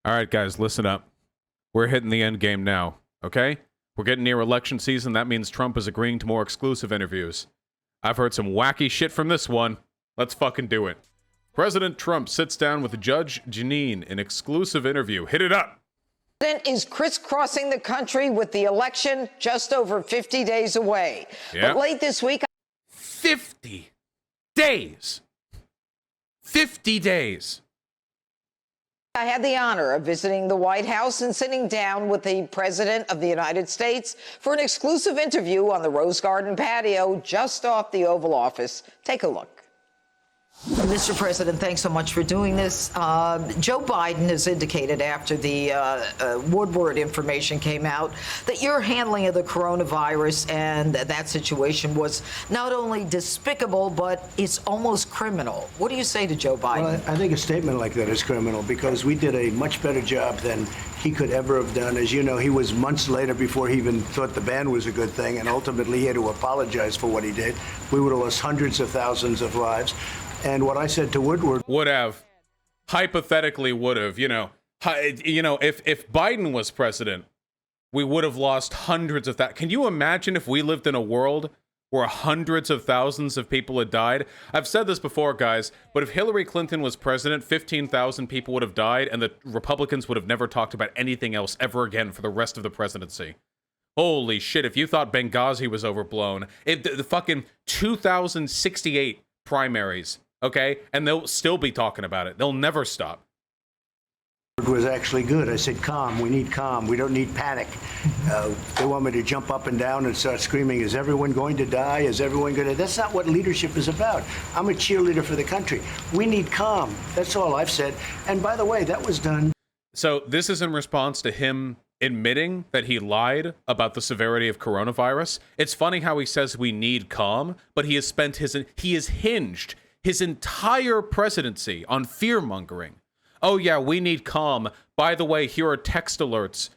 All right, guys, listen up. We're hitting the end game now, okay? We're getting near election season. That means Trump is agreeing to more exclusive interviews. I've heard some wacky shit from this one. Let's fucking do it. President Trump sits down with Judge Jeanine in exclusive interview. Hit it up. The president is crisscrossing the country with the election just over 50 days away. Yep. But late this week... 50 days. 50 days. I had the honor of visiting the White House and sitting down with the President of the United States for an exclusive interview on the Rose Garden patio just off the Oval Office. Take a look. Mr. President, thanks so much for doing this. Joe Biden has indicated after the Woodward information came out that your handling of the coronavirus and that situation was not only despicable, but it's almost criminal. What do you say to Joe Biden? Well, I think a statement like that is criminal because we did a much better job than he could ever have done. As you know, he was months later before he even thought the ban was a good thing, and ultimately he had to apologize for what he did. We would have lost hundreds of thousands of lives. And what I said to Woodward... Would have. Hypothetically would have. You know, if Biden was president, we would have lost hundreds of that. Can you imagine if we lived in a world where hundreds of thousands of people had died? I've said this before, guys, but if Hillary Clinton was president, 15,000 people would have died, and the Republicans would have never talked about anything else ever again for the rest of the presidency. Holy shit, if you thought Benghazi was overblown, the fucking 2068 primaries... Okay, and they'll still be talking about it. They'll never stop. It was actually good. I said, calm. We need calm. We don't need panic. They want me to jump up and down and start screaming, is everyone going to die? Is everyone going to... That's not what leadership is about. I'm a cheerleader for the country. We need calm. That's all I've said. And by the way, that was done. So this is in response to him admitting that he lied about the severity of coronavirus. It's funny how he says we need calm, but he has hinged his entire presidency on fear-mongering. Oh yeah, we need calm. By the way, here are text alerts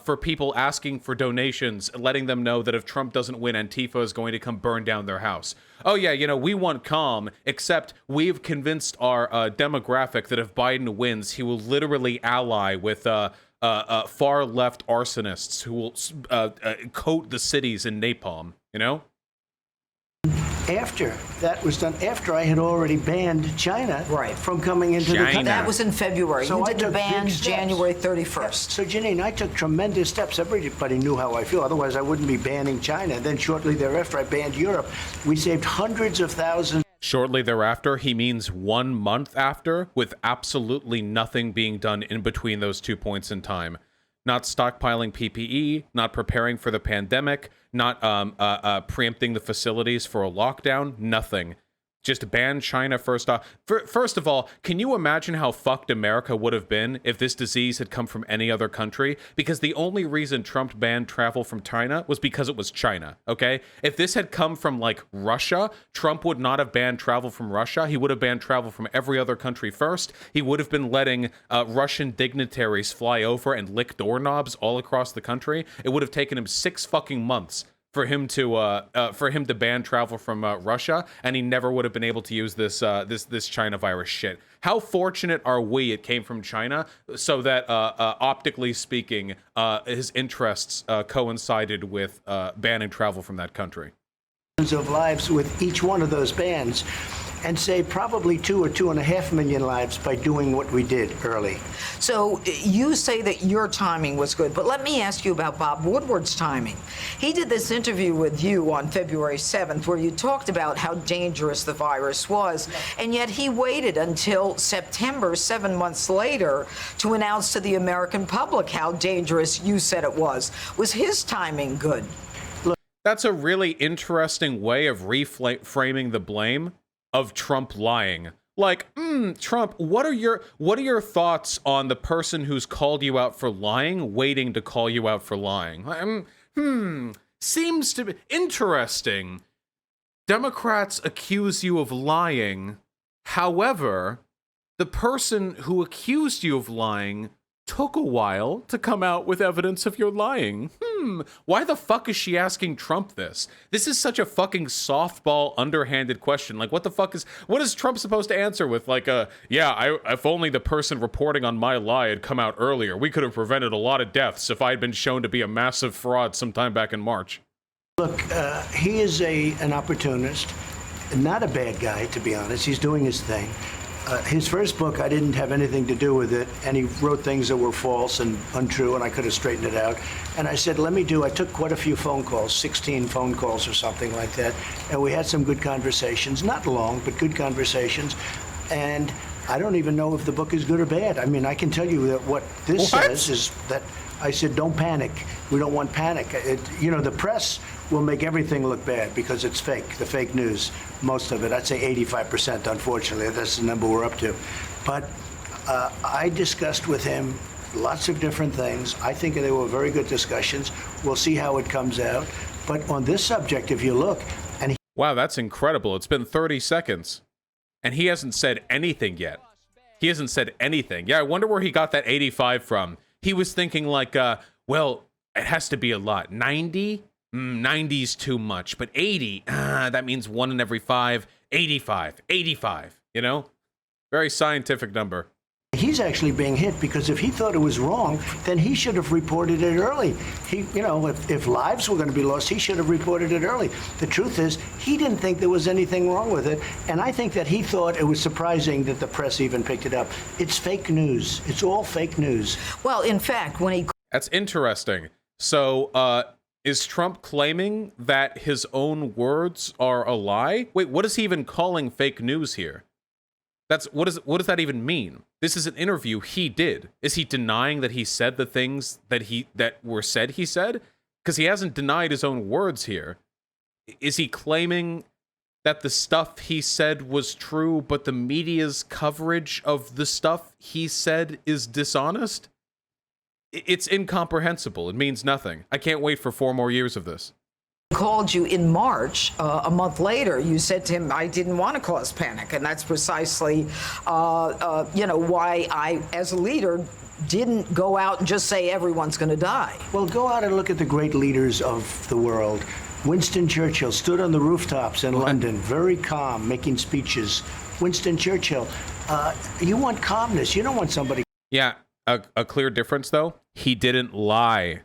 for people asking for donations, letting them know that if Trump doesn't win, Antifa is going to come burn down their house. Oh yeah, you know, we want calm, except we've convinced our demographic that if Biden wins, he will literally ally with far-left arsonists who will coat the cities in napalm, you know? After that was done, after I had already banned China from coming into the country. That was in February. So you did the ban January 31st. So, Jeanine, I took tremendous steps. Everybody knew how I feel. Otherwise, I wouldn't be banning China. Then shortly thereafter, I banned Europe. We saved hundreds of thousands. Shortly thereafter, he means 1 month after, with absolutely nothing being done in between those 2 points in time. Not stockpiling PPE, not preparing for the pandemic, not preempting the facilities for a lockdown, nothing. Just ban China first off. First of all, can you imagine how fucked America would have been if this disease had come from any other country? Because the only reason Trump banned travel from China was because it was China, okay? If this had come from, like, Russia, Trump would not have banned travel from Russia. He would have banned travel from every other country first. He would have been letting Russian dignitaries fly over and lick doorknobs all across the country. It would have taken him 6 fucking months for him to ban travel from Russia, and he never would have been able to use this China virus shit. How fortunate are we it came from China, so that optically speaking, his interests coincided with banning travel from that country. Of lives with each one of those bans, and save probably 2 or 2.5 million lives by doing what we did early. So you say that your timing was good, but let me ask you about Bob Woodward's timing. He did this interview with you on February 7th where you talked about how dangerous the virus was, and yet he waited until September, 7 months later, to announce to the American public how dangerous you said it was. Was his timing good? That's a really interesting way of reframing the blame of Trump lying. Like, Trump, what are your thoughts on the person who's called you out for lying waiting to call you out for lying? Seems to be interesting. Democrats accuse you of lying. However, the person who accused you of lying took a while to come out with evidence of your lying. Why the fuck is she asking Trump this? This is such a fucking softball, underhanded question. Like, what is Trump supposed to answer with? Like, if only the person reporting on my lie had come out earlier, we could have prevented a lot of deaths if I had been shown to be a massive fraud sometime back in March. Look, he is an opportunist, not a bad guy, to be honest. He's doing his thing. His first book, I didn't have anything to do with it, and he wrote things that were false and untrue, and I could have straightened it out. And I said, I took quite a few phone calls, 16 phone calls or something like that, and we had some good conversations, not long, but good conversations. And I don't even know if the book is good or bad. I mean, I can tell you that what this says is that I said, don't panic. We don't want panic. The press will make everything look bad because it's fake, the fake news, most of it. I'd say 85%, unfortunately. That's the number we're up to. But I discussed with him lots of different things. I think they were very good discussions. We'll see how it comes out. But on this subject, if you look, Wow, that's incredible. It's been 30 seconds, and he hasn't said anything yet. He hasn't said anything. Yeah, I wonder where he got that 85 from. He was thinking like, well, it has to be a lot. 90? 90's too much. But 80, that means 1 in every 5. 85. Very scientific number. he's actually being hit because if he thought it was wrong, then he should have reported it early. If lives were going to be lost, he should have reported it early. The truth is, he didn't think there was anything wrong with it, and I think that he thought it was surprising that the press even picked it up. It's fake news. It's all fake news. Well, in fact, when he... That's interesting. So, is Trump claiming that his own words are a lie? Wait, what is he even calling fake news here? What does that even mean? This is an interview he did. Is he denying that he said the things that were said he said? Because he hasn't denied his own words here. Is he claiming that the stuff he said was true, but the media's coverage of the stuff he said is dishonest? It's incomprehensible. It means nothing. I can't wait for 4 more years of this. Called you in March, a month later, you said to him, I didn't want to cause panic. And that's precisely, why I, as a leader, didn't go out and just say everyone's going to die. Well, go out and look at the great leaders of the world. Winston Churchill stood on the rooftops in London, very calm, making speeches. Winston Churchill, you want calmness. You don't want somebody... Yeah, a clear difference, though. He didn't lie.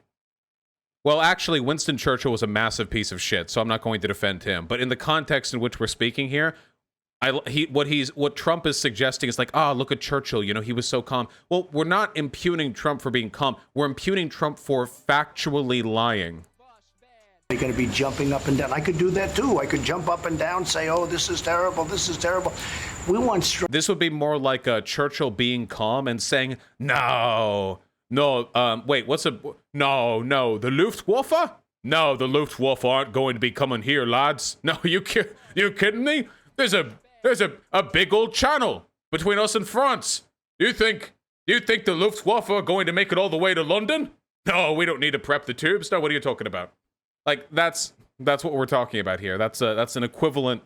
Well, actually, Winston Churchill was a massive piece of shit, so I'm not going to defend him. But in the context in which we're speaking here, what Trump is suggesting is like, look at Churchill, he was so calm. Well, we're not impugning Trump for being calm. We're impugning Trump for factually lying. They're going to be jumping up and down. I could do that too. I could jump up and down, say, oh, this is terrible, this is terrible. We want... This would be more like Churchill being calm and saying, no, wait, no, the Luftwaffe? No, the Luftwaffe aren't going to be coming here, lads. No, you kidding me? There's a big old channel between us and France. You think the Luftwaffe are going to make it all the way to London? No, we don't need to prep the tubes. No, what are you talking about? Like, that's what we're talking about here. That's an equivalent.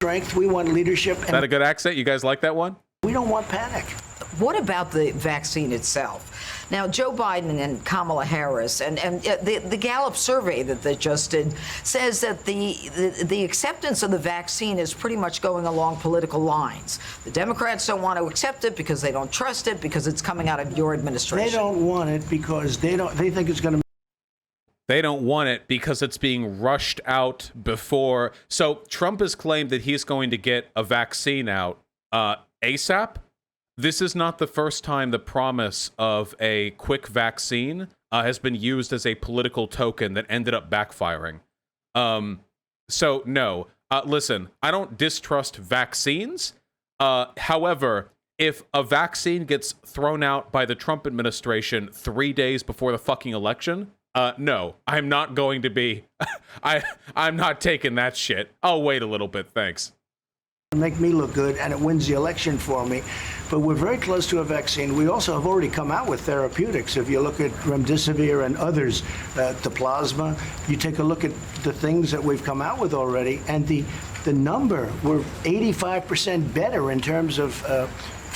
Strength, we want leadership. Is that a good accent? You guys like that one? We don't want panic. What about the vaccine itself? Now, Joe Biden and Kamala Harris and the Gallup survey that they just did says that the acceptance of the vaccine is pretty much going along political lines. The Democrats don't want to accept it because they don't trust it, because it's coming out of your administration. They don't want it because they think it's going to... They don't want it because it's being rushed out before. So Trump has claimed that he's going to get a vaccine out ASAP. This is not the first time the promise of a quick vaccine has been used as a political token that ended up backfiring. So no, listen, I don't distrust vaccines. However, if a vaccine gets thrown out by the Trump administration 3 days before the fucking election, no, I'm not going to be, I'm not taking that shit. I'll wait a little bit, thanks. Make me look good, and it wins the election for me. But we're very close to a vaccine. We also have already come out with therapeutics. If you look at remdesivir and others, the plasma, you take a look at the things that we've come out with already, and the number, we're 85% better in terms of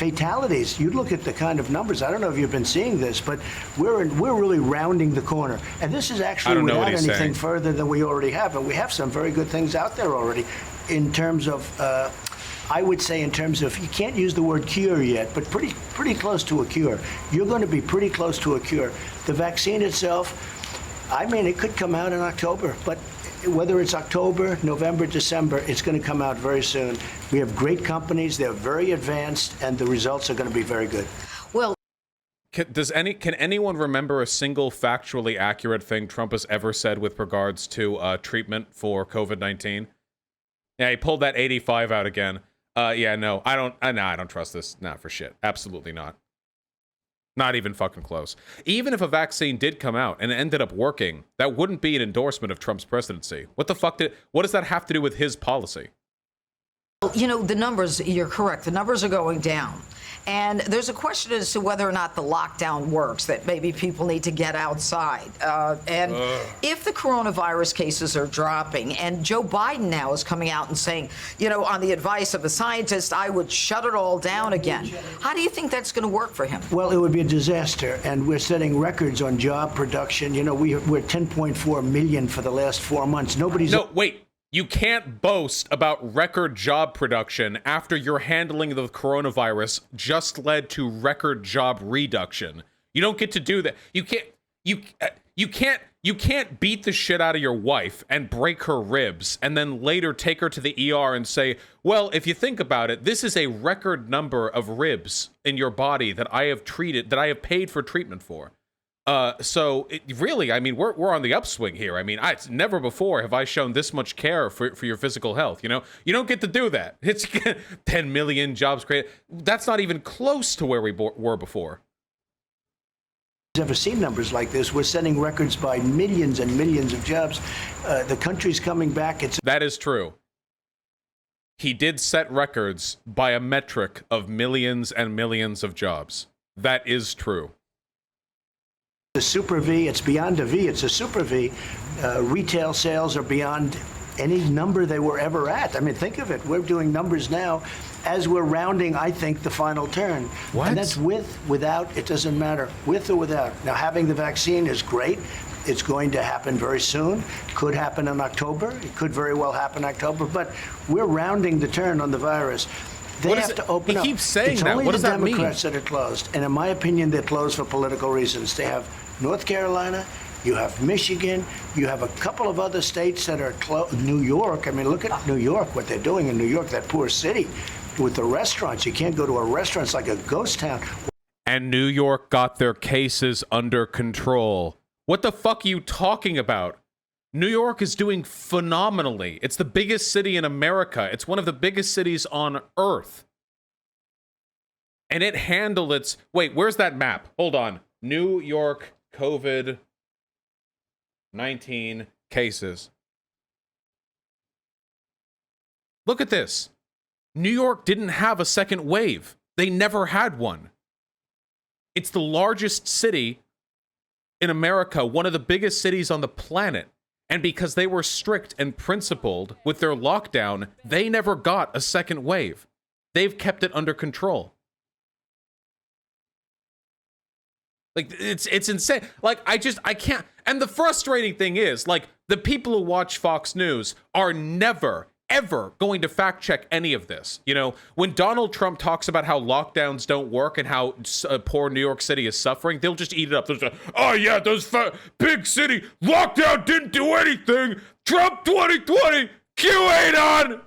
fatalities. You look at the kind of numbers. I don't know if you've been seeing this, but we're really rounding the corner. And this is actually without anything further than we already have. And we have some very good things out there already in terms of, I would say in terms of, you can't use the word cure yet, but pretty close to a cure. You're going to be pretty close to a cure. The vaccine itself, I mean, it could come out in October, but whether it's October, November, December, it's going to come out very soon. We have great companies. They're very advanced, and the results are going to be very good. Well, can anyone remember a single factually accurate thing Trump has ever said with regards to treatment for COVID-19? Yeah, he pulled that 85 out again. Yeah, no, I don't trust this. Not for shit. Absolutely not. Not even fucking close. Even if a vaccine did come out and it ended up working, that wouldn't be an endorsement of Trump's presidency. What does that have to do with his policy? you know, the numbers, you're correct. The numbers are going down. And there's a question as to whether or not the lockdown works, that maybe people need to get outside. If the coronavirus cases are dropping, and Joe Biden now is coming out and saying, you know, on the advice of a scientist, I would shut it all down again. How do you think that's going to work for him? Well, it would be a disaster. And we're setting records on job production. You know, we're 10.4 million for the last 4 months. No, wait. You can't boast about record job production after your handling of the coronavirus just led to record job reduction. You don't get to do that. You can't beat the shit out of your wife and break her ribs and then later take her to the ER and say, well, if you think about it, this is a record number of ribs in your body that I have paid for treatment for. Really, I mean, we're on the upswing here. I mean, never before have I shown this much care for your physical health. You know, you don't get to do that. It's 10 million jobs created. That's not even close to where we were before. Ever seen numbers like this? We're setting records by millions and millions of jobs. The country's coming back. That is true. He did set records by a metric of millions and millions of jobs. That is true. The super V, it's beyond a V, it's a super V. Retail sales are beyond any number they were ever at. I mean, think of it. We're doing numbers now as we're rounding, I think, the final turn. What? And that's with, without, it doesn't matter, with or without. Now, having the vaccine is great. It's going to happen very soon. Could happen in October. It could very well happen in October. But we're rounding the turn on the virus. They have to open up. He keeps saying it's that. only What does the that mean? Democrats that are closed. And in my opinion, they're closed for political reasons. They have North Carolina, you have Michigan, you have a couple of other states that are closed. New York, I mean, look at New York, what they're doing in New York, that poor city with the restaurants. You can't go to a restaurant. It's like a ghost town. And New York got their cases under control. What the fuck are you talking about? New York is doing phenomenally. It's the biggest city in America. It's one of the biggest cities on Earth. And it handled its... Wait, where's that map? Hold on. New York COVID-19 cases. Look at this. New York didn't have a second wave. They never had one. It's the largest city in America, one of the biggest cities on the planet. And because they were strict and principled with their lockdown, they never got a second wave. They've kept it under control. Like, it's insane. Like, I can't. And the frustrating thing is, like, the people who watch Fox News are never, ever going to fact check any of this. You know, when Donald Trump talks about how lockdowns don't work and how poor New York City is suffering, they'll just eat it up. They'll just, oh yeah, those big city lockdown didn't do anything. Trump 2020, Q ain't on.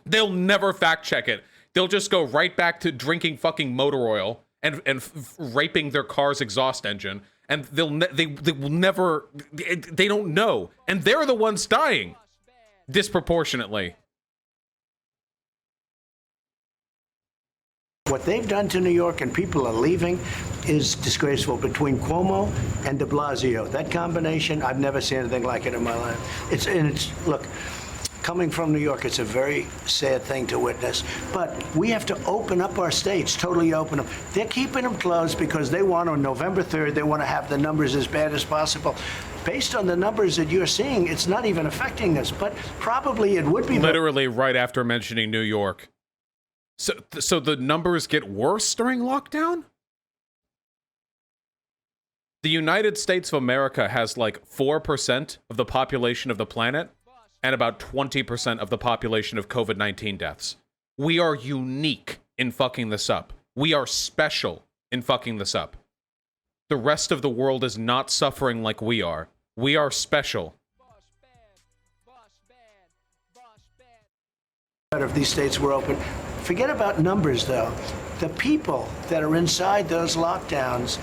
They'll never fact check it. They'll just go right back to drinking fucking motor oil and raping their car's exhaust engine. And they will never, they don't know. And they're the ones dying. Disproportionately. What they've done to New York, and people are leaving, is disgraceful. Between Cuomo and de Blasio, that combination, I've never seen anything like it in my life. Look, coming from New York, it's a very sad thing to witness. But we have to open up our states, totally open them. They're keeping them closed because they want, on November 3rd, they want to have the numbers as bad as possible. Based on the numbers that you're seeing, it's not even affecting us, but probably it would be. Literally right after mentioning New York. So the numbers get worse during lockdown? The United States of America has like 4% of the population of the planet and about 20% of the population of COVID-19 deaths. We are unique in fucking this up. We are special in fucking this up. The rest of the world is not suffering like we are. We are special. If these states were open. Forget about numbers, though. The people that are inside those lockdowns,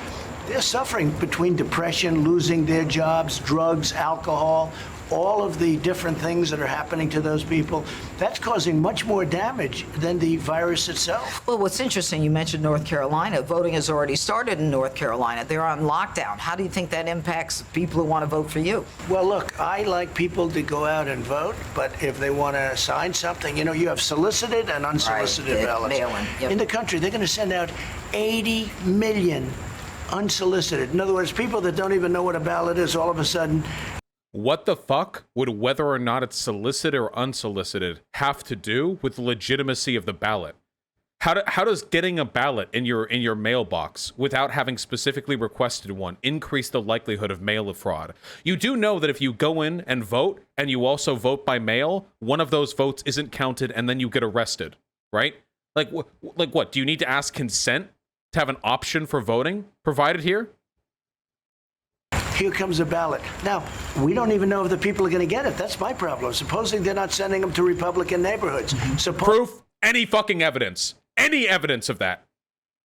they're suffering between depression, losing their jobs, drugs, alcohol, all of the different things that are happening to those people. That's causing much more damage than the virus itself. Well, what's interesting, you mentioned North Carolina. Voting has already started in North Carolina. They're on lockdown. How do you think that impacts people who want to vote for you? Well, look, I like people to go out and vote, but if they want to sign something, you have solicited and unsolicited ballots. Mail-in. Yep. In the country, they're going to send out 80 million unsolicited. In other words, people that don't even know what a ballot is, all of a sudden. What the fuck would whether or not it's solicited or unsolicited have to do with the legitimacy of the ballot? How does getting a ballot in your mailbox without having specifically requested one increase the likelihood of mail fraud? You do know that if you go in and vote and you also vote by mail, one of those votes isn't counted and then you get arrested, right? Like what? Do you need to ask consent to have an option for voting provided here? Here comes a ballot. Now, we don't even know if the people are going to get it. That's my problem. Supposing they're not sending them to Republican neighborhoods. Proof, any fucking evidence. Any evidence of that.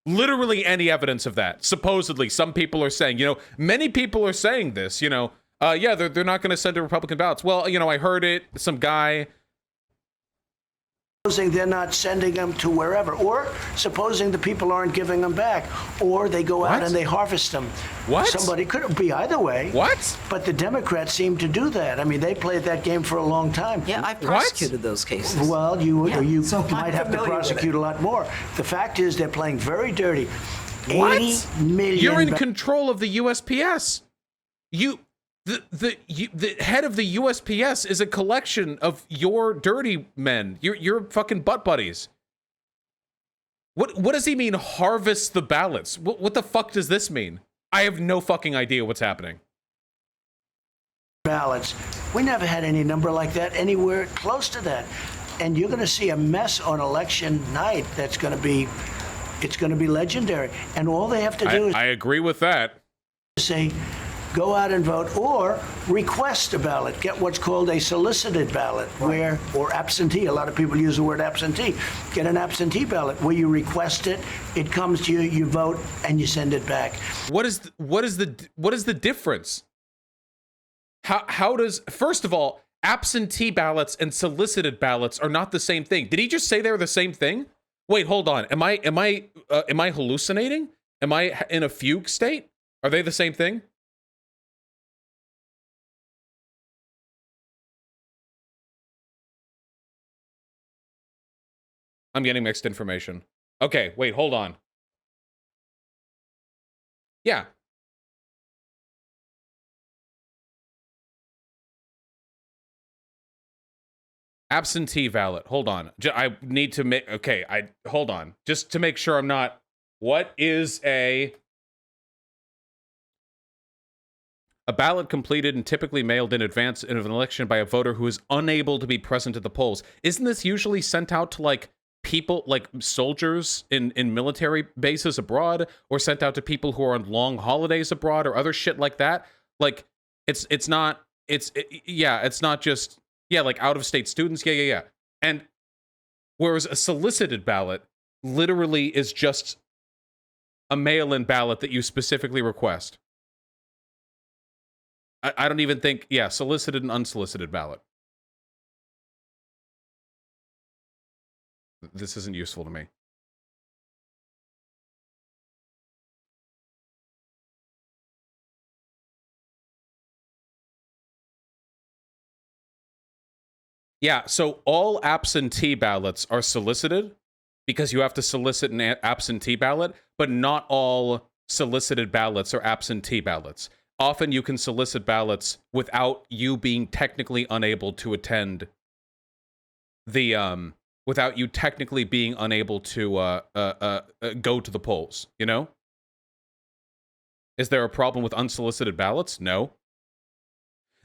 Literally any evidence of that. Supposedly, some people are saying, many people are saying this, yeah, they're not going to send to Republican ballots. Well, I heard it, some guy. Supposing they're not sending them to wherever, or supposing the people aren't giving them back, or they go out and they harvest them. What? Somebody could be either way. What? But the Democrats seem to do that. I mean, they played that game for a long time. Yeah, I've prosecuted those cases. Well, you so might have to prosecute a lot more. The fact is, they're playing very dirty. What? 80 million. You're in control of the USPS. The head of the USPS is a collection of your dirty men, your fucking butt buddies. What does he mean, harvest the ballots? What the fuck does this mean? I have no fucking idea what's happening. Ballots. We never had any number like that anywhere close to that. And you're going to see a mess on election night it's going to be legendary. And all they have to do is... I agree with that. Say, go out and vote, or request a ballot. Get what's called a solicited ballot, or absentee. A lot of people use the word absentee. Get an absentee ballot where you request it, it comes to you, you vote, and you send it back. What is the difference? How does, first of all, absentee ballots and solicited ballots are not the same thing. Did he just say they're the same thing? Wait, hold on. Am I hallucinating? Am I in a fugue state? Are they the same thing? I'm getting mixed information. Okay, wait, hold on. Yeah. Absentee ballot. Hold on. I need to make... Okay, hold on. Just to make sure I'm not... What is a ballot completed and typically mailed in advance of an election by a voter who is unable to be present at the polls? Isn't this usually sent out to, like, people, like soldiers in military bases abroad, or sent out to people who are on long holidays abroad, or other shit like that? Like, it's not just... Yeah, like out-of-state students. Yeah. And whereas a solicited ballot literally is just a mail-in ballot that you specifically request. I don't even think... Yeah, solicited and unsolicited ballot. This isn't useful to me. Yeah, so all absentee ballots are solicited because you have to solicit an absentee ballot, but not all solicited ballots are absentee ballots. Often you can solicit ballots without you being technically unable to attend the without you technically being unable to go to the polls, you know? Is there a problem with unsolicited ballots? No.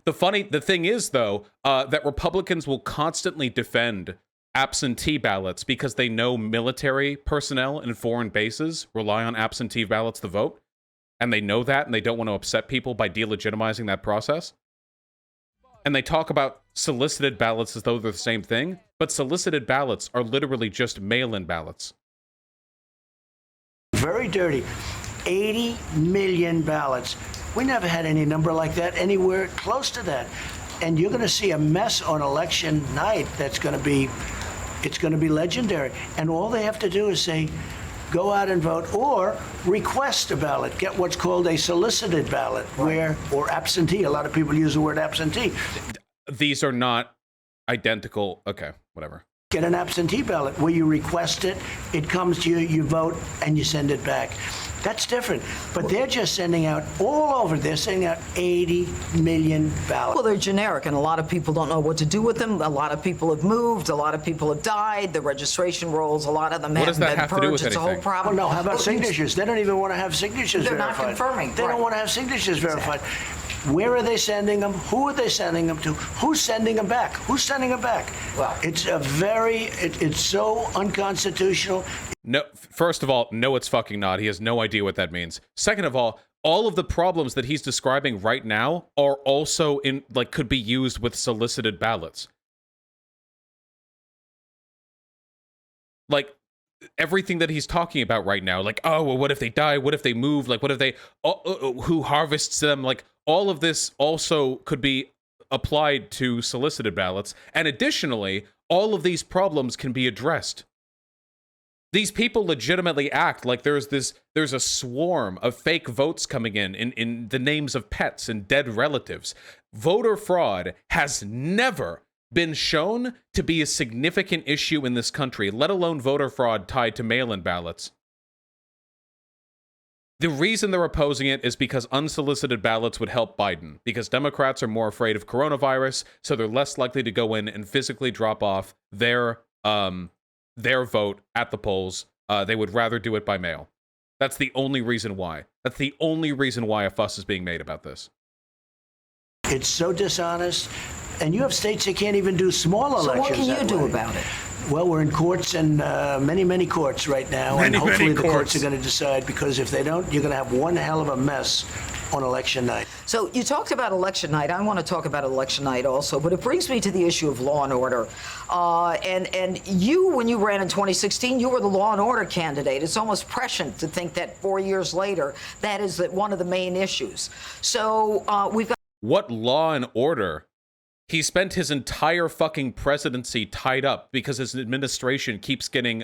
The thing is, though, that Republicans will constantly defend absentee ballots because they know military personnel in foreign bases rely on absentee ballots to vote. And they know that, and they don't want to upset people by delegitimizing that process. And they talk about solicited ballots as though they're the same thing, but solicited ballots are literally just mail-in ballots. Very dirty. 80 million ballots. We never had any number like that anywhere close to that. And you're going to see a mess on election night that's going to be, it's going to be legendary. And all they have to do is say, go out and vote, or request a ballot. Get what's called a solicited ballot, or absentee. A lot of people use the word absentee. These are not identical. Okay, whatever. Get an absentee ballot where you request it, it comes to you, you vote, and you send it back. That's different. But they're just sending out all over. They're sending out 80 million ballots. Well, they're generic, and a lot of people don't know what to do with them. A lot of people have moved. A lot of people have died. The registration rolls, a lot of them haven't been purged. It's a whole problem. Well, no, how about signatures? They don't even want to have signatures verified. They're not confirming. They don't want to have signatures verified. Where are they sending them? Who are they sending them to? Who's sending them back? Who's sending them back? Well, it's a very, it's so unconstitutional. No, first of all, no, it's fucking not. He has no idea what that means. Second of all of the problems that he's describing right now are also in, like, could be used with solicited ballots. Like, everything that he's talking about right now, like, oh, well, what if they die? What if they move? Like, what if they, who harvests them? Like, all of this also could be applied to solicited ballots. And additionally, all of these problems can be addressed. These people legitimately act like there's a swarm of fake votes coming in the names of pets and dead relatives. Voter fraud has never been shown to be a significant issue in this country, let alone voter fraud tied to mail-in ballots. The reason they're opposing it is because unsolicited ballots would help Biden, because Democrats are more afraid of coronavirus, so they're less likely to go in and physically drop off their vote at the polls. They would rather do it by mail. That's the only reason why. That's the only reason why a fuss is being made about this. It's so dishonest. And you have states that can't even do small elections. So what can you do about it? Well, we're in courts, and many courts right now. And hopefully the courts are going to decide, because if they don't, you're going to have one hell of a mess on election night. So you talked about election night. I want to talk about election night also, but it brings me to the issue of law and order. And you, when you ran in 2016, you were the law and order candidate. It's almost prescient to think that 4 years later, that is one of the main issues. So we've got... What law and order? He spent his entire fucking presidency tied up because his administration keeps getting,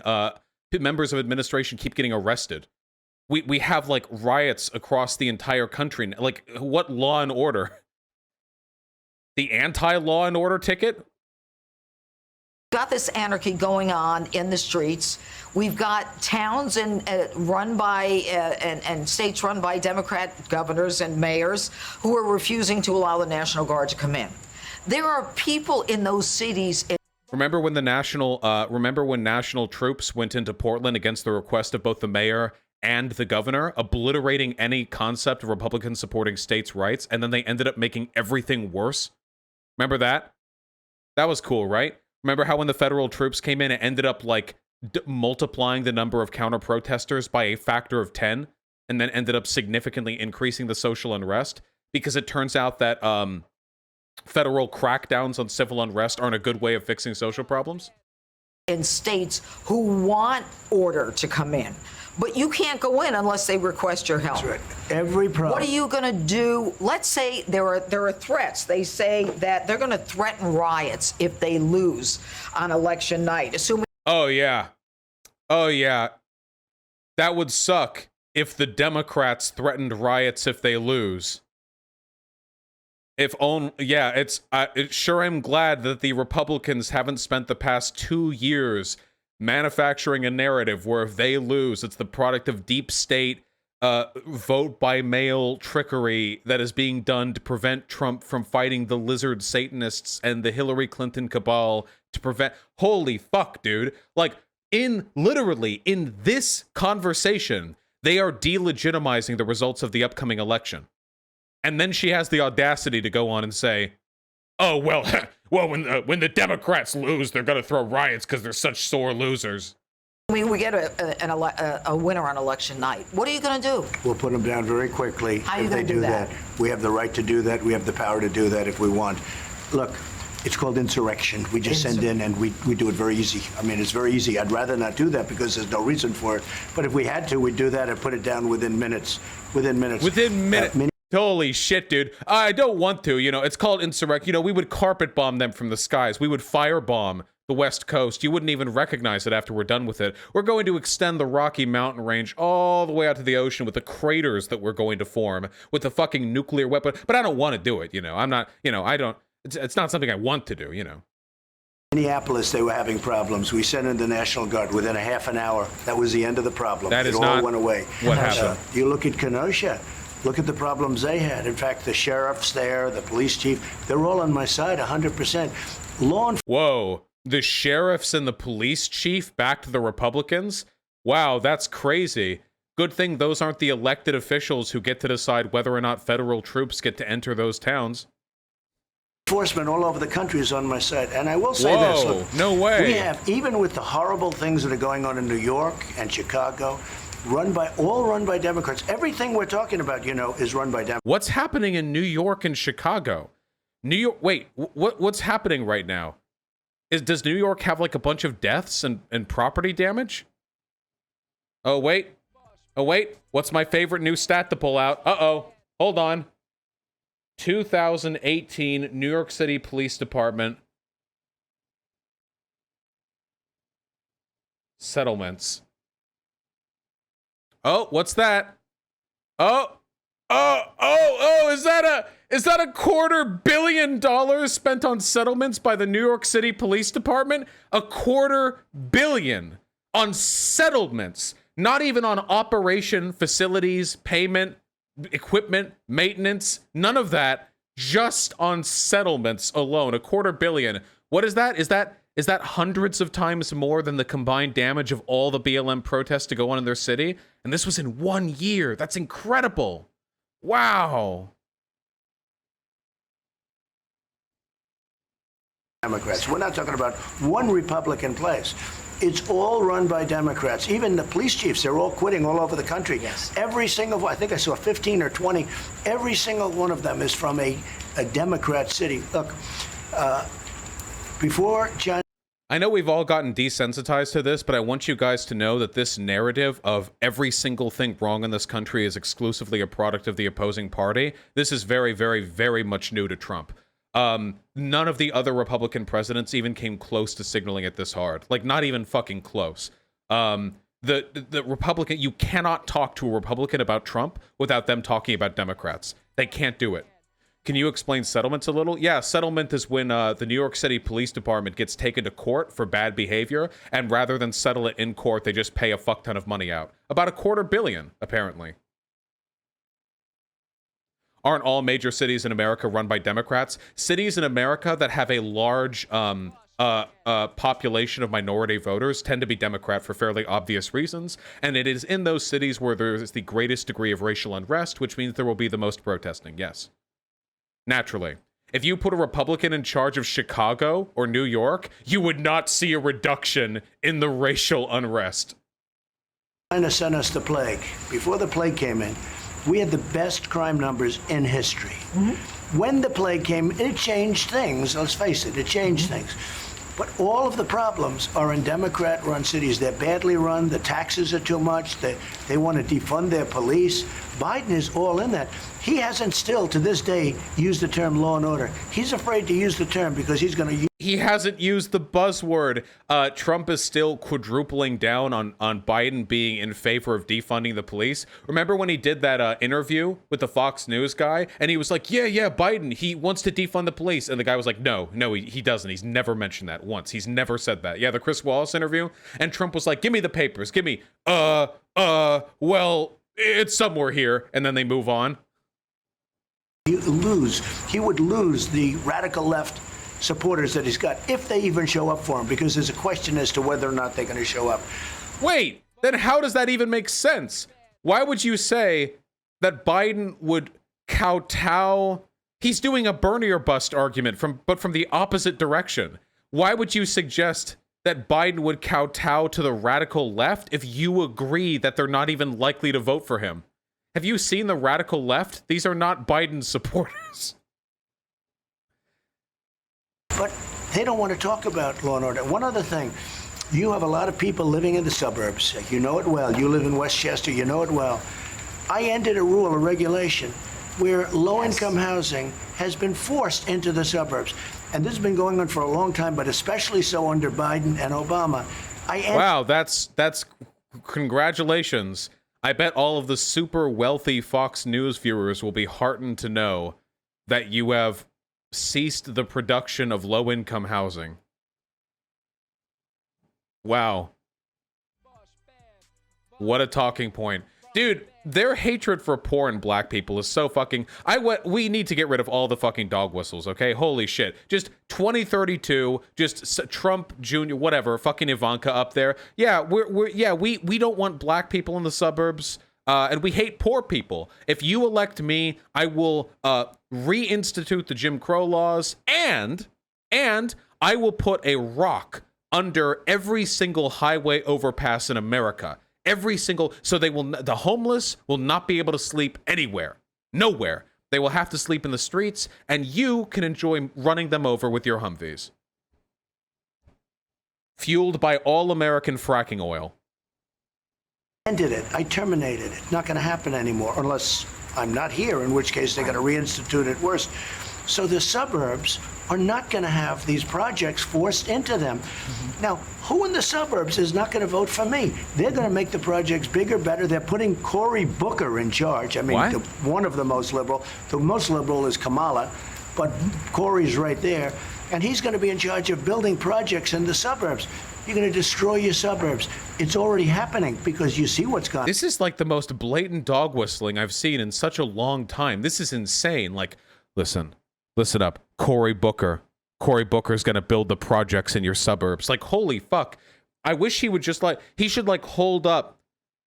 members of administration keep getting arrested. We have, like, riots across the entire country. Like, what law and order? The anti-law and order ticket? Got this anarchy going on in the streets. We've got towns run by and states run by Democrat governors and mayors who are refusing to allow the National Guard to come in. There are people in those cities. Remember when national troops went into Portland against the request of both the mayor and the governor, obliterating any concept of Republicans supporting states' rights, and then they ended up making everything worse? Remember that? That was cool, right? Remember how when the federal troops came in, it ended up, like, multiplying the number of counter-protesters by a factor of 10, and then ended up significantly increasing the social unrest? Because it turns out that, federal crackdowns on civil unrest aren't a good way of fixing social problems? In states who want order to come in. But you can't go in unless they request your help. That's right. Every problem. What are you going to do? Let's say there are threats. They say that they're going to threaten riots if they lose on election night. Assuming. Oh, yeah. Oh, yeah. That would suck if the Democrats threatened riots if they lose. If only, yeah, sure, I'm glad that the Republicans haven't spent the past 2 years manufacturing a narrative where if they lose, it's the product of deep state vote by mail trickery that is being done to prevent Trump from fighting the lizard Satanists and the Hillary Clinton cabal to prevent. Holy fuck, dude. Like, literally in this conversation, they are delegitimizing the results of the upcoming election. And then she has the audacity to go on and say, oh, well, when the Democrats lose, they're going to throw riots because they're such sore losers. I mean, we get a winner on election night. What are you going to do? We'll put them down very quickly. How are you if they gonna do do that? We have the right to do that. We have the power to do that if we want. Look, it's called insurrection. We just send in and we do it very easy. I mean, it's very easy. I'd rather not do that because there's no reason for it. But if we had to, we'd do that and put it down within minutes. Within minutes. Holy shit, dude. I don't want to, it's called insurrection. We would carpet bomb them from the skies. We would firebomb the West Coast. You wouldn't even recognize it after we're done with it. We're going to extend the Rocky Mountain Range all the way out to the ocean with the craters that we're going to form with the fucking nuclear weapon. But I don't want to do it, I'm not, I don't, it's not something I want to do, Minneapolis, they were having problems. We sent in the National Guard within a half an hour. That was the end of the problem. That is it not all went away. What happened. You look at Kenosha. Look at the problems they had. In fact, the sheriffs there, the police chief, they're all on my side 100%. Whoa. The sheriffs and the police chief backed the Republicans? Wow, that's crazy. Good thing those aren't the elected officials who get to decide whether or not federal troops get to enter those towns. Enforcement all over the country is on my side. And I will say this. Look, no way. We have, even with the horrible things that are going on in New York and Chicago, all run by Democrats. Everything we're talking about, is run by Democrats. What's happening in New York and Chicago? New York, wait, what's happening right now? Does New York have like a bunch of deaths and property damage? Oh, wait. What's my favorite new stat to pull out? Uh-oh. Hold on. 2018 New York City Police Department settlements. Oh, what's that? Oh, is that a $250 million spent on settlements by the New York City Police Department? $250 million on settlements, not even on operation, facilities, payment, equipment, maintenance, none of that, just on settlements alone. $250 million. What is that? Is that hundreds of times more than the combined damage of all the BLM protests to go on in their city? And this was in 1 year. That's incredible. Wow. Democrats. We're not talking about one Republican place. It's all run by Democrats. Even the police chiefs, they're all quitting all over the country. Yes. Every single one, I think I saw 15 or 20. Every single one of them is from a Democrat city. Look, before John... I know we've all gotten desensitized to this, but I want you guys to know that this narrative of every single thing wrong in this country is exclusively a product of the opposing party. This is very, very, very much new to Trump. None of the other Republican presidents even came close to signaling it this hard. Like, not even fucking close. The Republican, you cannot talk to a Republican about Trump without them talking about Democrats. They can't do it. Can you explain settlements a little? Yeah, settlement is when the New York City Police Department gets taken to court for bad behavior, and rather than settle it in court, they just pay a fuck ton of money out. About $250 million, apparently. Aren't all major cities in America run by Democrats? Cities in America that have a large population of minority voters tend to be Democrat for fairly obvious reasons, and it is in those cities where there is the greatest degree of racial unrest, which means there will be the most protesting, yes. Naturally. If you put a Republican in charge of Chicago or New York, you would not see a reduction in the racial unrest. China sent us the plague. Before the plague came in, we had the best crime numbers in history. Mm-hmm. When the plague came, it changed things. Let's face it, it changed things. But all of the problems are in Democrat-run cities. They're badly run. The taxes are too much. They want to defund their police. Biden is all in that. He hasn't still, to this day, used the term law and order. He's afraid to use the term because he's going to use... He hasn't used the buzzword. Trump is still quadrupling down on Biden being in favor of defunding the police. Remember when he did that interview with the Fox News guy? And he was like, yeah, Biden, he wants to defund the police. And the guy was like, no, he doesn't. He's never mentioned that once. He's never said that. Yeah, the Chris Wallace interview. And Trump was like, give me the papers. Give me, well, it's somewhere here, and then they move on. He would lose the radical left supporters that he's got if they even show up for him, because there's a question as to whether or not they're going to show up. Wait, then how does that even make sense? Why would you say that Biden would kowtow? He's doing a Bernie or bust argument but from the opposite direction. Why would you suggest that Biden would kowtow to the radical left if you agree that they're not even likely to vote for him? Have you seen the radical left? These are not Biden supporters. But they don't want to talk about law and order. One other thing, you have a lot of people living in the suburbs. You know it well. You live in Westchester. You know it well. I ended a rule, a regulation, where low-income housing has been forced into the suburbs. And this has been going on for a long time, but especially so under Biden and Obama. Wow, that's congratulations. I bet all of the super wealthy Fox News viewers will be heartened to know that you have ceased the production of low-income housing. Wow. What a talking point. Dude, their hatred for poor and black people is so fucking... We need to get rid of all the fucking dog whistles, okay? Holy shit. Just 2032, just Trump Jr., whatever, fucking Ivanka up there. Yeah, we don't want black people in the suburbs, and we hate poor people. If you elect me, I will reinstitute the Jim Crow laws, and I will put a rock under every single highway overpass in America. So the homeless will not be able to sleep anywhere, nowhere. They will have to sleep in the streets, and you can enjoy running them over with your Humvees. Fueled by all American fracking oil. I ended it. I terminated it. Not going to happen anymore unless I'm not here, in which case they're going to reinstitute it worse. So the suburbs are not going to have these projects forced into them. Now, who in the suburbs is not going to vote for me? They're going to make the projects bigger, better. They're putting Cory Booker in charge. I mean, one of the most liberal. The most liberal is Kamala, but Cory's right there. And he's going to be in charge of building projects in the suburbs. You're going to destroy your suburbs. It's already happening because you see what's going on. This is like the most blatant dog whistling I've seen in such a long time. This is insane. Like, listen up. Cory Booker's going to build the projects in your suburbs. Like, holy fuck. I wish he would just he should hold up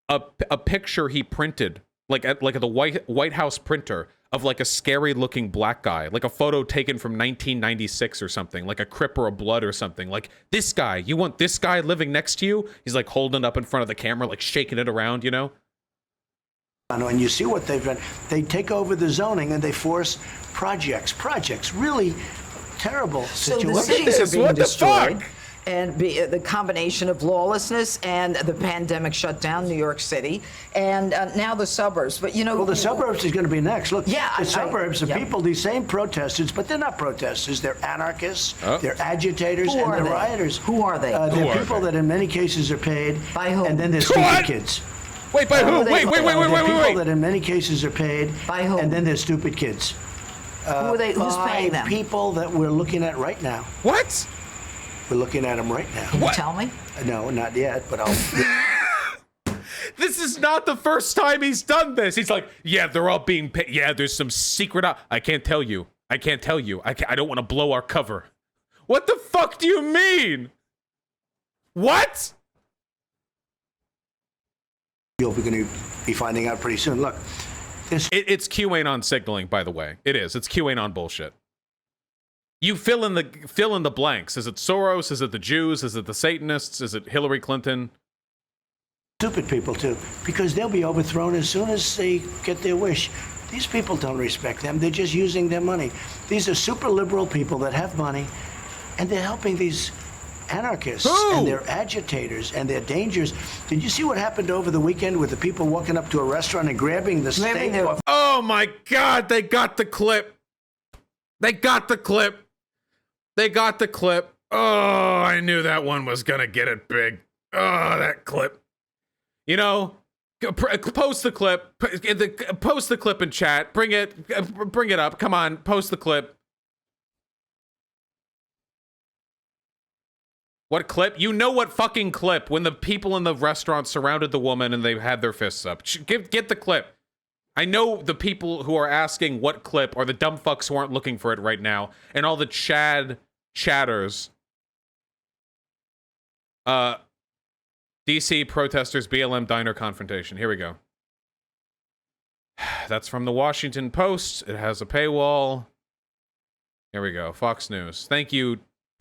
a picture he printed, at the White House printer of a scary looking black guy, like a photo taken from 1996 or something, like a Crip or a Blood or something. Like, this guy, you want this guy living next to you? He's holding up in front of the camera, shaking it around, you know? And you see what they've done. They take over the zoning and they force projects, really terrible situations. So the cities are being destroyed. Fuck? And the combination of lawlessness and the pandemic shut down New York City, and now the suburbs. But well, the suburbs is going to be next. Look, yeah, the suburbs, the people, these same protesters, but they're not protesters. They're anarchists. Oh. They're agitators, and they're rioters. Who are they? They're people that in many cases are paid. By whom? And then there's stupid kids. Wait, by who? Wait. People that in many cases are paid. By whom? And then there's stupid kids. Who are they? Who's paying them? People that we're looking at right now. What? We're looking at them right now. Can you tell me? No, not yet, but I'll... This is not the first time he's done this. He's like, yeah, they're all being paid. Yeah, there's some secret... I can't tell you. I don't want to blow our cover. What the fuck do you mean? What? You're going to be finding out pretty soon. Look, it's QAnon signaling, by the way. It is. It's QAnon bullshit. You fill in the blanks. Is it Soros? Is it the Jews? Is it the Satanists? Is it Hillary Clinton? Stupid people, too, because they'll be overthrown as soon as they get their wish. These people don't respect them. They're just using their money. These are super liberal people that have money, and they're helping these anarchists. Who? And they're agitators, and they're dangerous. Did you see what happened over the weekend with the people walking up to a restaurant and grabbing the steak? Oh, my God. They got the clip. Oh, I knew that one was going to get it big. Oh, that clip. You know, post the clip. Post the clip in chat. Bring it up. Come on, post the clip. What clip? You know what fucking clip, when the people in the restaurant surrounded the woman and they had their fists up. Get the clip. I know the people who are asking what clip are the dumb fucks who aren't looking for it right now, and all the chatters. DC protesters BLM diner confrontation. Here we go. That's from the Washington Post. It has a paywall. Here we go. Fox News. Thank you,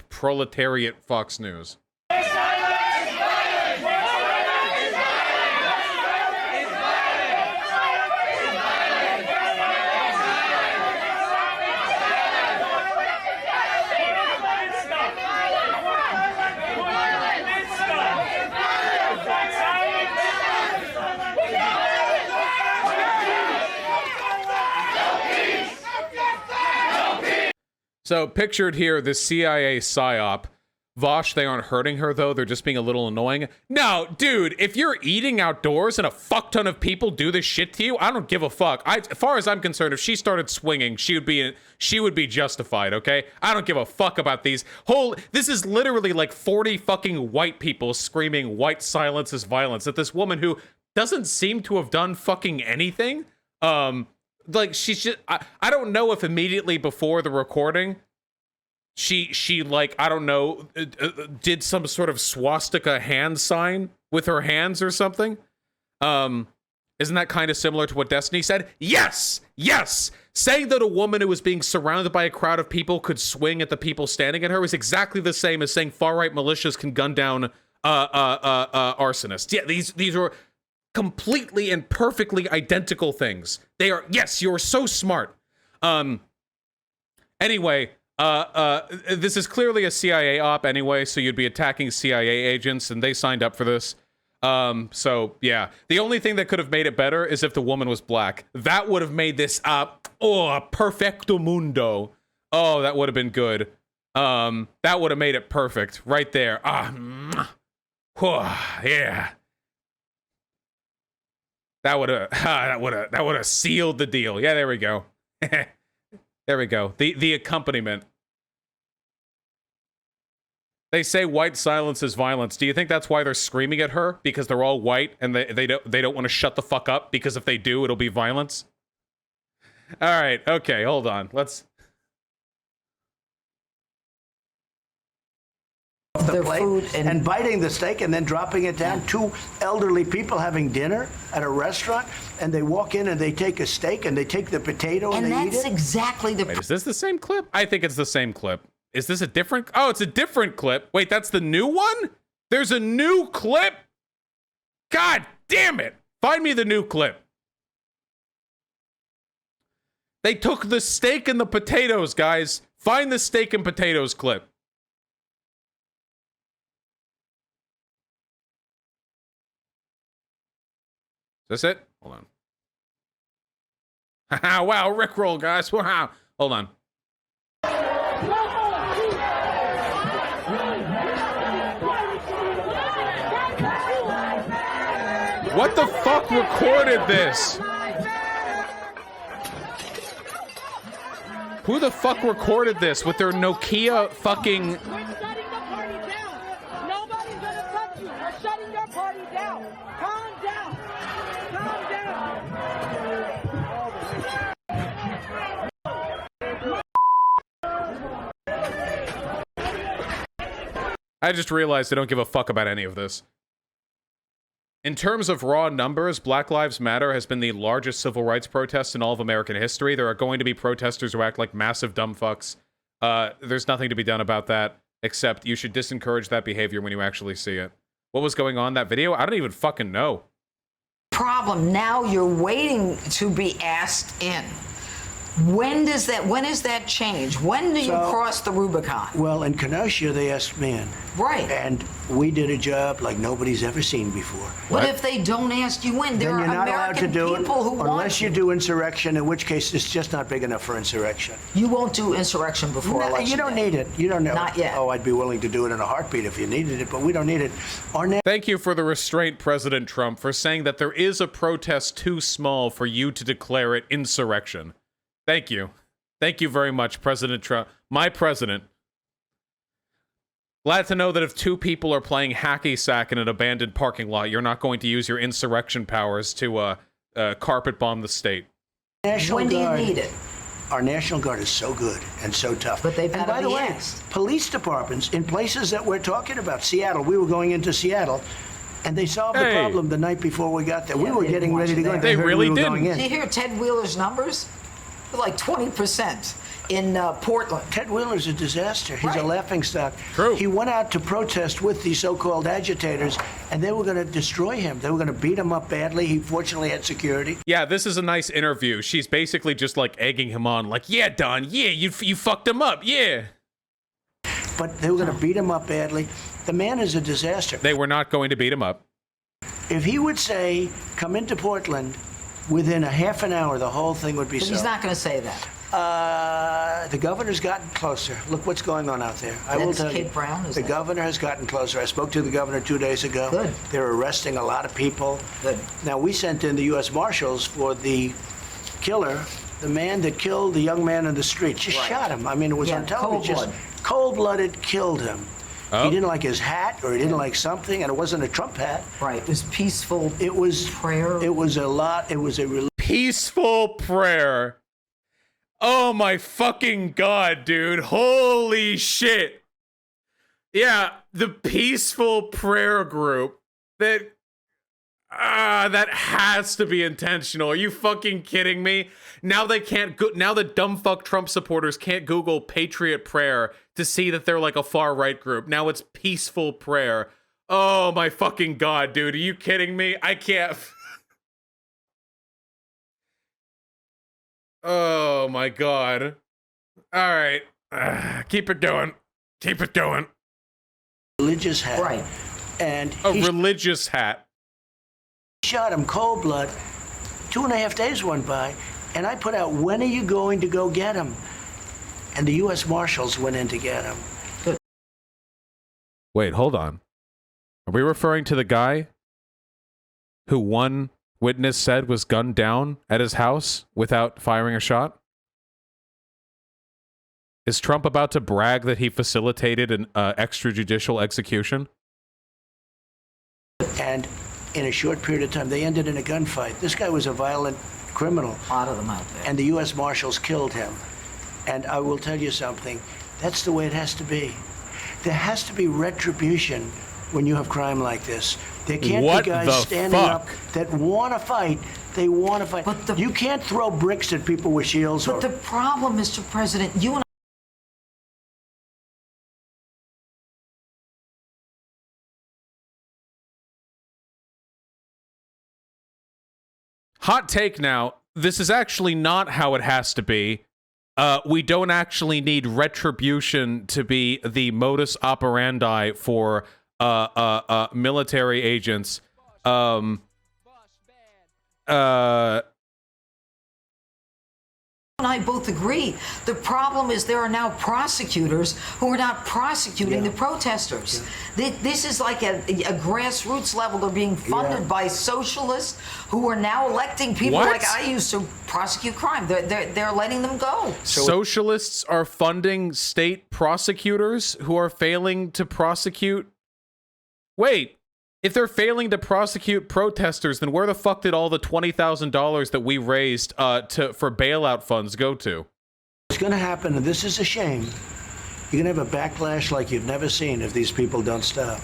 proletariat Fox News. So pictured here, the CIA psyop. Vosh, they aren't hurting her though. They're just being a little annoying. No, dude, if you're eating outdoors and a fuck ton of people do this shit to you, I don't give a fuck. As far as I'm concerned, if she started swinging, she would be justified, okay? I don't give a fuck about these this is literally like 40 fucking white people screaming white silence is violence at this woman who doesn't seem to have done fucking anything. Like, she's just, I don't know if immediately before the recording, she like, I don't know, did some sort of swastika hand sign with her hands or something. Isn't that kind of similar to what Destiny said? Yes! Yes! Saying that a woman who was being surrounded by a crowd of people could swing at the people standing at her is exactly the same as saying far-right militias can gun down arsonists. Yeah, these are completely and perfectly identical things. They are, yes, you're so smart. Anyway, this is clearly a CIA op anyway, so you'd be attacking CIA agents, and they signed up for this. So yeah, the only thing that could have made it better is if the woman was black. That would have made this perfecto mundo. Oh, that would have been good. That would have made it perfect right there. Yeah. That would have sealed the deal. Yeah, there we go. There we go. The accompaniment. They say white silence is violence. Do you think that's why they're screaming at her? Because they're all white and they don't want to shut the fuck up, because if they do, it'll be violence? All right. Okay, hold on. Let's the plate and biting the steak and then dropping it down. Two elderly people having dinner at a restaurant, and they walk in and they take a steak and they take the potato and they eat it. And that's exactly the... Wait, is this the same clip? I think it's the same clip. Is this a different... Oh, it's a different clip. Wait, that's the new one? There's a new clip? God damn it. Find me the new clip. They took the steak and the potatoes, guys. Find the steak and potatoes clip. Is this it? Hold on. Wow, Rickroll, guys. Wow. Hold on. What the fuck recorded this? Who the fuck recorded this with their Nokia fucking... We're shutting the party down. Nobody's gonna touch you. We're shutting your party down. Calm down. Calm down. I just realized I don't give a fuck about any of this. In terms of raw numbers, Black Lives Matter has been the largest civil rights protest in all of American history. There are going to be protesters who act like massive dumb fucks. There's nothing to be done about that, except you should disencourage that behavior when you actually see it. What was going on in that video? I don't even fucking know. Problem, now you're waiting to be asked in. When is that change? When do you cross the Rubicon? Well, in Kenosha, they asked me in. Right. And we did a job like nobody's ever seen before. What if they don't ask you in? There Then are you're not allowed to American do people it who want unless you do insurrection, in which case it's just not big enough for insurrection. You won't do insurrection before No, election you don't day. need it. You don't know. Not yet. Oh, I'd be willing to do it in a heartbeat if you needed it, but we don't need it. Thank you for the restraint, President Trump, for saying that there is a protest too small for you to declare it insurrection. Thank you. Thank you very much, President Trump. My president. Glad to know that if two people are playing hacky sack in an abandoned parking lot, you're not going to use your insurrection powers to carpet bomb the state. When do you need it? Our National Guard is so good and so tough. But they've and got by to the be way, asked. police departments in places that we're talking about, Seattle, we were going into Seattle, and they solved the problem the night before we got there. Yeah, we were they getting didn't ready to want go. you They heard really we were didn't. going in. Did you hear Ted Wheeler's numbers? They're like 20% in Portland. Ted Wheeler's a disaster. He's Right. a laughingstock. True. He went out to protest with these so-called agitators, and they were going to destroy him. They were going to beat him up badly. He fortunately had security. Yeah, this is a nice interview. She's basically just like egging him on, like, yeah, Don, yeah, you fucked him up, yeah. But they were going to beat him up badly. The man is a disaster. They were not going to beat him up. If he would say, come into Portland, within a half an hour, the whole thing would be But solved. he's not going to say that. The governor's gotten closer. Look what's going on out there. I will That's tell you. Kate Brown, is the that? governor has gotten closer. I spoke to the governor 2 days ago. Good. They're arresting a lot of people. Good. Now, we sent in the U.S. Marshals for the killer, the man that killed the young man in the street. Just Right. shot him. I mean, it was Yeah, on television. cold Just cold-blooded killed him. Oh. He didn't like his hat, or he didn't like something, and it wasn't a Trump hat. Right. It was peaceful. It was Prayer. It was a lot. It was a Peaceful prayer. Oh my fucking god, dude. Holy shit. Yeah, the peaceful prayer group that has to be intentional. Are you fucking kidding me? Now they can't now the dumb fuck Trump supporters can't Google Patriot Prayer to see that they're like a far right group. Now it's peaceful prayer. Oh my fucking god, dude. Are you kidding me? I can't. Oh my god. All right. Keep it going. Keep it going. religious hat. Right. And A he religious hat. shot him cold blood. 2.5 days went by, and I put out, when are you going to go get him? And the U.S. Marshals went in to get him. Wait, hold on. Are we referring to the guy who one witness said was gunned down at his house without firing a shot? Is Trump about to brag that he facilitated an extrajudicial execution? And in a short period of time, they ended in a gunfight. This guy was a violent criminal, A lot of them out there. and the U.S. Marshals killed him. And I will tell you something, that's the way it has to be. There has to be retribution when you have crime like this. There can't What be guys the standing fuck? up that want to fight. They want to fight. But the- You can't throw bricks at people with shields. But Or, the problem, Mr. President, you and Hot take now. This is actually not how it has to be. We don't actually need retribution to be the modus operandi for military agents. I both agree. The problem is there are now prosecutors who are not prosecuting the protesters. This is like a grassroots level. They're being funded by socialists who are now electing people What? like I used to prosecute crime. They're letting them go. Socialists are funding state prosecutors who are failing to prosecute. Wait, if they're failing to prosecute protesters, then where the fuck did all the $20,000 that we raised for bailout funds go to? it's going to happen, and this is a shame. You're going to have a backlash like you've never seen if these people don't stop.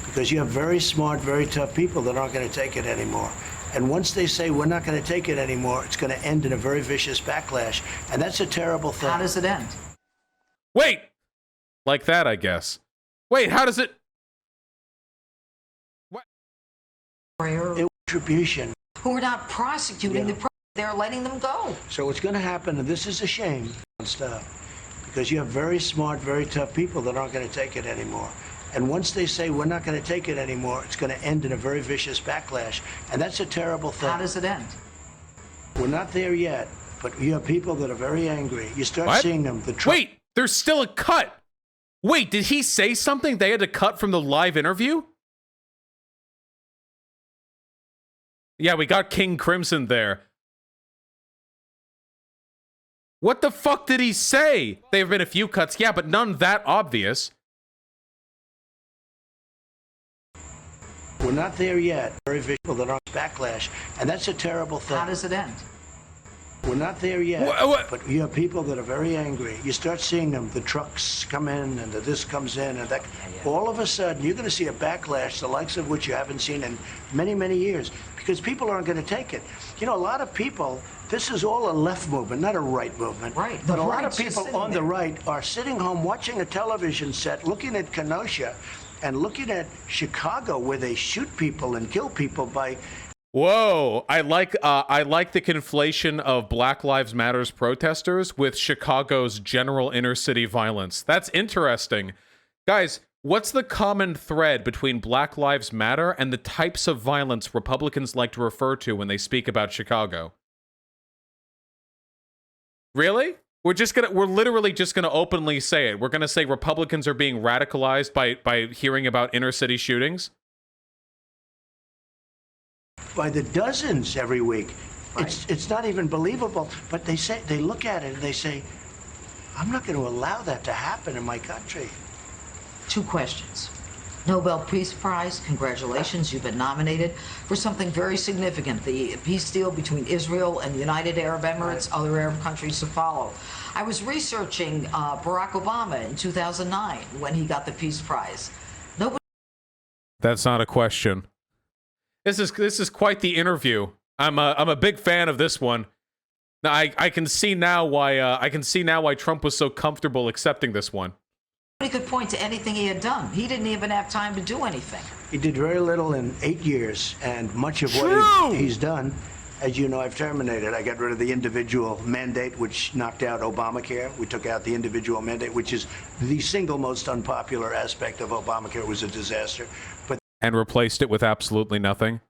Because you have very smart, very tough people that aren't going to take it anymore. And once they say, we're not going to take it anymore, it's going to end in a very vicious backlash. And that's a terrible thing. How does it end? Wait! Like that, I guess. Wait, how does it... Retribution. Who are not prosecuting they're letting them go. So what's going to happen, and this is a shame, don't stop. Because you have very smart, very tough people that aren't going to take it anymore. And once they say, we're not going to take it anymore, it's going to end in a very vicious backlash. And that's a terrible thing. How does it end? We're not there yet, but you have people that are very angry. You start What? seeing them. Wait, there's still a cut. Wait, did he say something they had to cut from the live interview? Yeah, we got King Crimson there. What the fuck did he say? There have been a few cuts, yeah, but none that obvious. We're not there yet. Very visual that are backlash, and that's a terrible thing. How does it end? We're not there yet, What? but you have people that are very angry. You start seeing them, the trucks come in and this comes in and that. All of a sudden, you're going to see a backlash, the likes of which you haven't seen in many, many years, because people aren't going to take it. You know, a lot of people, this is all a left movement, not a right movement. Right. But a lot of right's just people sitting on the there. right are sitting home watching a television set, looking at Kenosha and looking at Chicago where they shoot people and kill people by... Whoa, I like the conflation of Black Lives Matter's protesters with Chicago's general inner city violence. That's interesting. Guys, what's the common thread between Black Lives Matter and the types of violence Republicans like to refer to when they speak about Chicago? Really? We're literally just gonna openly say it. We're gonna say Republicans are being radicalized by hearing about inner city shootings? By the dozens every week. Right. It's not even believable, but they look at it and they say, I'm not going to allow that to happen in my country. 2 questions. Nobel Peace Prize, congratulations, you've been nominated for something very significant, the peace deal between Israel and the United Arab Emirates, other Arab countries to follow. I was researching Barack Obama in 2009 when he got the Peace Prize. Nobody That's not a question. This is quite the interview. I'm a big fan of this one. Now I can see now why Trump was so comfortable accepting this one. could point to anything he had done. He didn't even have time to do anything. He did very little in 8 years, and much of what he's done, as you know, I've terminated. I got rid of the individual mandate, which knocked out Obamacare. We took out the individual mandate, which is the single most unpopular aspect of Obamacare. It was a disaster. But and replaced it with absolutely nothing.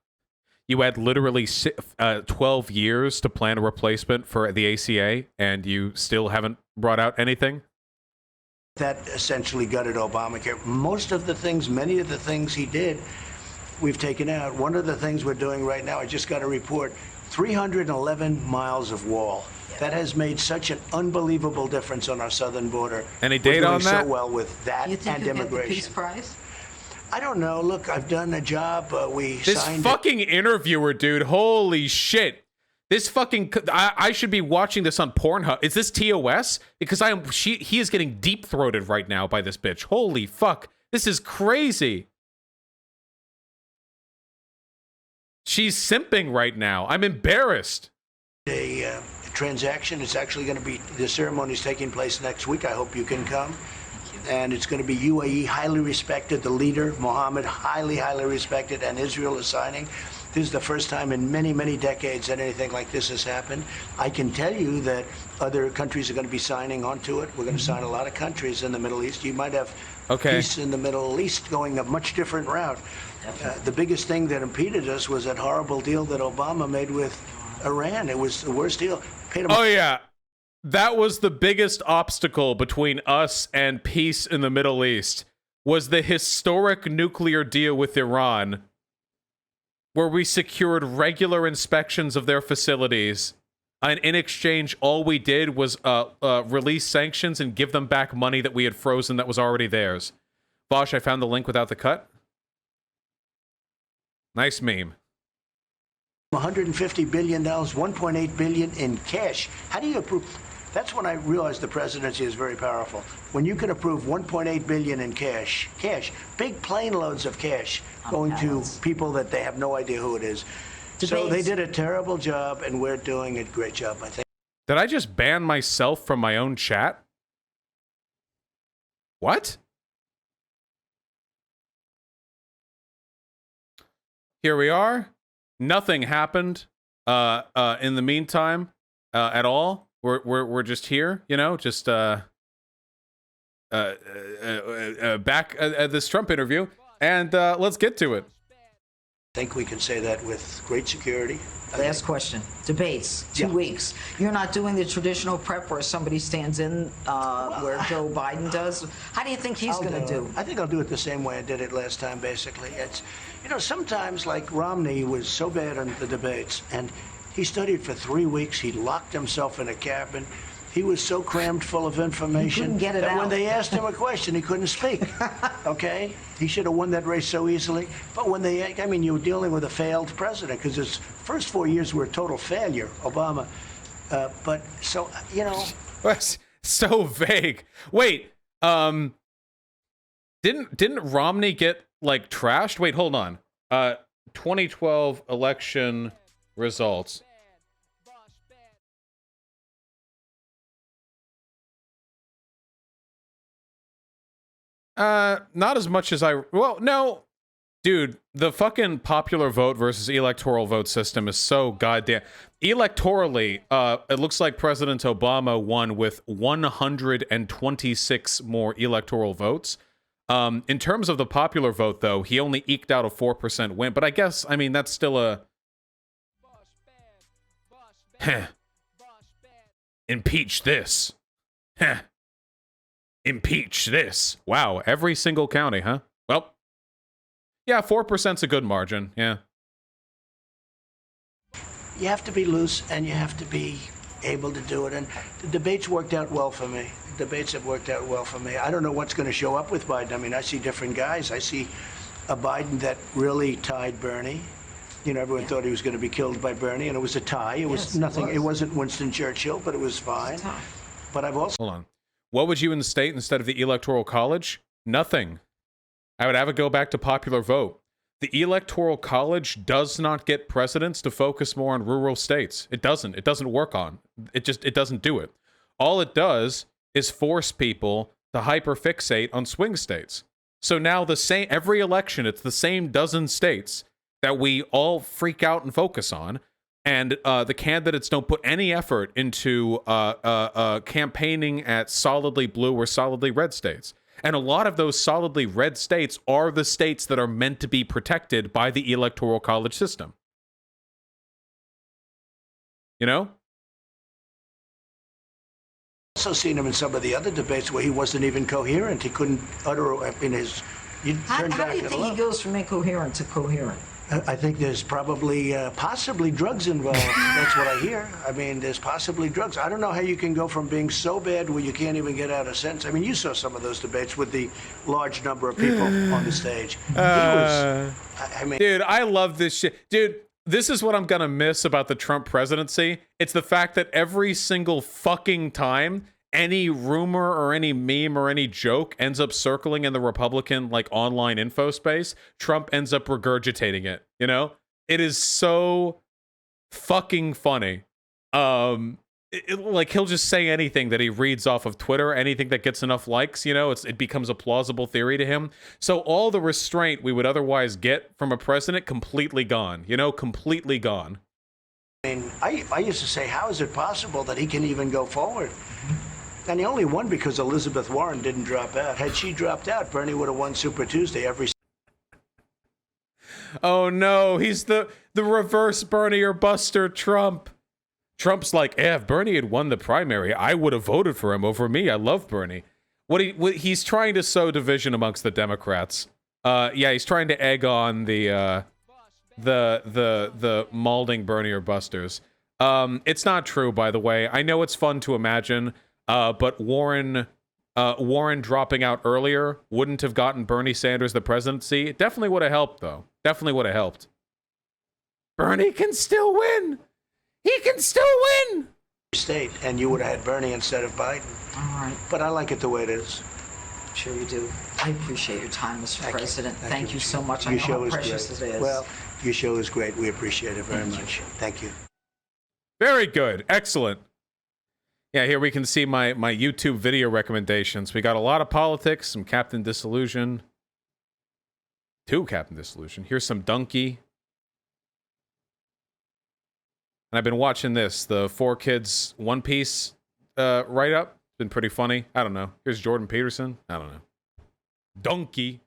You had literally 12 years to plan a replacement for the ACA, and you still haven't brought out anything? that essentially gutted Obamacare. Most of the things, many of the things he did, we've taken out. One of the things we're doing right now, I just got a report, 311 miles of wall. That has made such an unbelievable difference on our southern border. Any date on that? So well with that You think and you'll get the immigration. Peace Prize? I don't know. Look, I've done a job. We This signed fucking interviewer, dude. Holy shit. This fucking... I should be watching this on Pornhub. Is this TOS? Because he is getting deep-throated right now by this bitch. Holy fuck. This is crazy. She's simping right now. I'm embarrassed. a transaction. It's actually going to be, the ceremony is taking place next week. I hope you can come. And it's going to be UAE, highly respected. The leader, Mohammed, highly, highly respected. And Israel is signing. This is the first time in many, many decades that anything like this has happened. I can tell you that other countries are going to be signing onto it. We're going to sign a lot of countries in the Middle East. You might have peace in the Middle East going a much different route. The biggest thing that impeded us was that horrible deal that Obama made with Iran. It was the worst deal. Oh, yeah. That was the biggest obstacle between us and peace in the Middle East, was the historic nuclear deal with Iran, where we secured regular inspections of their facilities, and in exchange, all we did was release sanctions and give them back money that we had frozen that was already theirs. Vosh, I found the link without the cut. Nice meme. $150 billion, $1.8 billion in cash. How do you approve? That's when I realized the presidency is very powerful. When you can approve $1.8 billion in cash, big plane loads of cash going to people that they have no idea who it is. So they did a terrible job, and we're doing a great job, I think. Did I just ban myself from my own chat? What? Here we are. Nothing happened in the meantime at all. We're just here, you know, just back at this Trump interview, and let's get to it. I think we can say that with great security. Last question. Debates, 2 weeks. You're not doing the traditional prep where somebody stands in where Joe Biden does. How do you think he's going to do? I think I'll do it the same way I did it last time, basically. It's, you know, sometimes, like Romney was so bad on the debates, and he studied for 3 weeks. He locked himself in a cabin. He was so crammed full of information couldn't get it that when out. they asked him a question, he couldn't speak. Okay? He should have won that race so easily. But when I mean, you were dealing with a failed president because his first 4 years were a total failure, Obama. But so, you know. That's so vague. Wait, didn't Romney get like trashed? Wait, hold on. 2012 election results. Not as much as well, no. Dude, the fucking popular vote versus electoral vote system is so goddamn... Electorally, it looks like President Obama won with 126 more electoral votes. In terms of the popular vote, though, he only eked out a 4% win. But I guess, I mean, that's still a... Impeach this. Impeach this. Wow, every single county, huh? Well, yeah, 4%'s a good margin, yeah. You have to be loose and you have to be able to do it. And the debates worked out well for me. The debates have worked out well for me. I don't know what's going to show up with Biden. I mean, I see different guys. I see a Biden that really tied Bernie. You know, everyone thought he was going to be killed by Bernie, and it was a tie. It was nothing. It wasn't Winston Churchill, but it was fine. But I've also... Hold on. What would you instate instead of the Electoral College? Nothing. I would have it go back to popular vote. The Electoral College does not get presidents to focus more on rural states. It doesn't. It doesn't work on. It doesn't do it. All it does is force people to hyperfixate on swing states. So now every election, it's the same dozen states that we all freak out and focus on. And the candidates don't put any effort into campaigning at solidly blue or solidly red states. And a lot of those solidly red states are the states that are meant to be protected by the Electoral College system. You know? also seen him in some of the other debates where he wasn't even coherent. He couldn't utter in his... How do you think he goes from incoherent to coherent? I think there's probably, possibly drugs involved. That's what I hear. I mean, there's possibly drugs. I don't know how you can go from being so bad where you can't even get out a sentence. I mean, you saw some of those debates with the large number of people on the stage. I mean... Dude, I love this shit. Dude, this is what I'm gonna miss about the Trump presidency. It's the fact that every single fucking time any rumor or any meme or any joke ends up circling in the Republican like online info space, Trump ends up regurgitating it, you know? It is so fucking funny. Like he'll just say anything that he reads off of Twitter, anything that gets enough likes, you know, it becomes a plausible theory to him. So all the restraint we would otherwise get from a president, completely gone, you know, completely gone. I mean, I used to say, how is it possible that he can even go forward? And he only won because Elizabeth Warren didn't drop out. Had she dropped out, Bernie would have won Super Tuesday every... Oh no, he's the reverse Bernie or Buster Trump. Trump's like, if Bernie had won the primary, I would have voted for him over me. I love Bernie. What he's trying to sow division amongst the Democrats. Yeah, he's trying to egg on the malding Bernie or Busters. It's not true, by the way. I know it's fun to imagine, but Warren dropping out earlier wouldn't have gotten Bernie Sanders the presidency. It definitely would have helped, though. Definitely would have helped. Bernie can still win. He can still win. State, and you would have had Bernie instead of Biden. All right. But I like it the way it is. Sure you do. I appreciate your time, Mr. President. Thank you so much. I Your know show how is precious great. it is. Well, your show is great. We appreciate it very much. Thank you. Very good. Excellent. Yeah, here we can see my YouTube video recommendations. We got a lot of politics, some Captain Disillusion. 2 Captain Disillusion. Here's some Donkey. And I've been watching this, the 4 Kids One Piece write-up. Been pretty funny. I don't know. Here's Jordan Peterson. I don't know. Donkey.